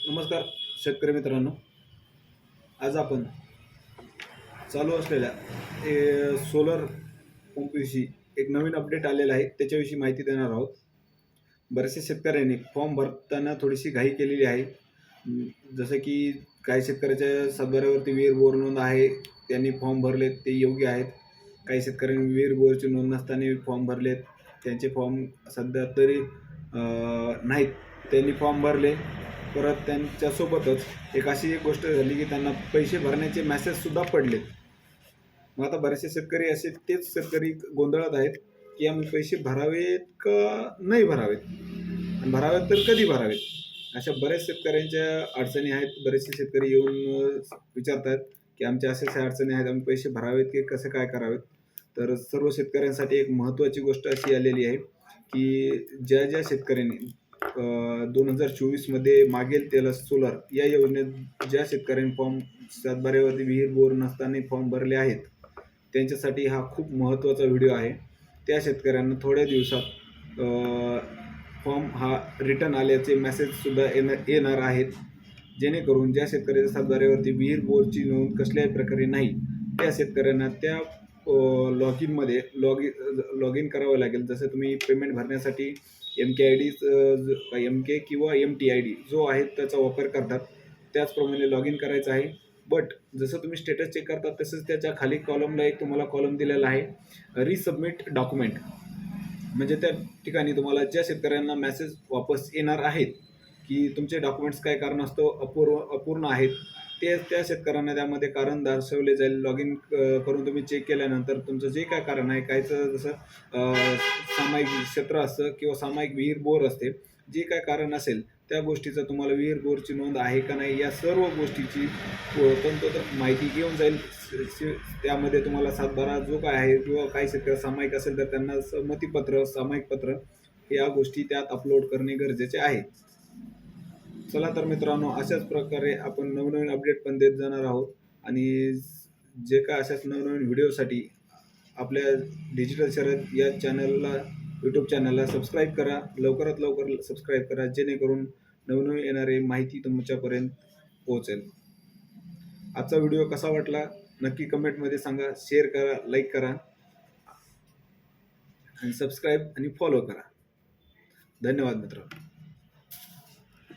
नमस्कार शेतकरी मित्रांनो. आज आपण चालू असलेल्या सोलर पंपविषयी एक नवीन अपडेट आलेला आहे त्याच्याविषयी माहिती देणार आहोत. बऱ्याचशा शेतकऱ्यांनी फॉर्म भरताना थोडीशी घाई केलेली आहे. जसं की काही शेतकऱ्याच्या सातबाऱ्यावरती विहीर बोर नोंद आहे, त्यांनी फॉर्म भरलेत, ते योग्य आहेत. काही शेतकऱ्यांनी विहीर बोरची नोंद नसताना फॉर्म भरलेत, त्यांचे फॉर्म सध्या तरी नाहीत, त्यांनी फॉर्म भरले. परत त्यांच्यासोबतच एक अशी एक गोष्ट झाली की त्यांना पैसे भरण्याचे मेसेजसुद्धा पडलेत. मग आता बरेचसे शेतकरी असे तेच शेतकरी गोंधळात आहेत की आम्ही पैसे भरावेत का नाही भरावेत, आणि भरावेत तर कधी भरावेत. अशा बऱ्याच शेतकऱ्यांच्या अडचणी आहेत. बरेचसे शेतकरी येऊन विचारतात की आमच्या अशा अडचणी आहेत, आम्ही पैसे भरावेत की कसं काय करावेत. तर सर्व शेतकऱ्यांसाठी एक महत्त्वाची गोष्ट अशी आलेली आहे की ज्या ज्या शेतकऱ्यांनी 2024मध्ये मागेल त्याला सोलर या योजनेत ज्या शेतकऱ्यांनी फॉर्म सातबाऱ्यावरती विहीर बोर नसताना फॉर्म भरले आहेत, त्यांच्यासाठी हा खूप महत्त्वाचा व्हिडिओ आहे. त्या शेतकऱ्यांना थोड्या दिवसात फॉर्म हा रिटर्न आल्याचे मेसेजसुद्धा येणार आहेत. जेणेकरून ज्या शेतकऱ्याच्या सातबाऱ्यावरती विहीर बोरची नोंद कसल्याही प्रकारे नाही, त्या शेतकऱ्यांना त्या लॉग इन करावं लागेल. जसं तुम्ही पेमेंट भरण्यासाठी MK किंवा MTID जो आहे त्याचा वापर करतात, त्याचप्रमाणे लॉग इन करायचं आहे. बट जसं तुम्ही स्टेटस चेक करता तसंच त्याच्या खाली कॉलमला एक तुम्हाला कॉलम दिलेला आहे रिसबमिट डॉक्युमेंट. म्हणजे त्या ठिकाणी तुम्हाला ज्या शेतकऱ्यांना मेसेज वापस येणार आहेत की तुमचे डॉक्युमेंट्स काय कारणास्तव अपूर्ण आहेत, ते त्या शेतकऱ्यांना त्यामध्ये कारण दर्शवले जाईल. लॉग इन करून तुम्ही चेक केल्यानंतर तुमचं जे काय कारण आहे, कायचं जसं सामायिक क्षेत्र असतं किंवा सामायिक विहीर बोर असते, जे काय कारण असेल त्या गोष्टीचं तुम्हाला विहीर बोरची नोंद आहे का नाही या सर्व गोष्टीची तंतोतंत माहिती घेऊन जाईल. त्यामध्ये तुम्हाला सातबारा जो काय आहे किंवा काही शेतकरी सामायिक असेल तर त्यांना संमतीपत्र, सामायिक पत्र या गोष्टी त्यात अपलोड करणे गरजेचे आहे. चला तर मित्रांनो, अशाच प्रकारे आपण नवनवीन अपडेट पण देत जाणार आहोत. आणि जे काय अशाच नवनवीन व्हिडिओसाठी आपल्या डिजिटल शर्यत या चॅनलला, यूट्यूब चॅनलला सबस्क्राईब करा. लवकरात लवकर सबस्क्राईब करा, जेणेकरून नवनवीन येणारी माहिती तुमच्यापर्यंत पोहोचेल. आजचा व्हिडिओ कसा वाटला नक्की कमेंटमध्ये सांगा. शेअर करा, लाईक करा आणि सबस्क्राईब आणि फॉलो करा. धन्यवाद मित्रांनो.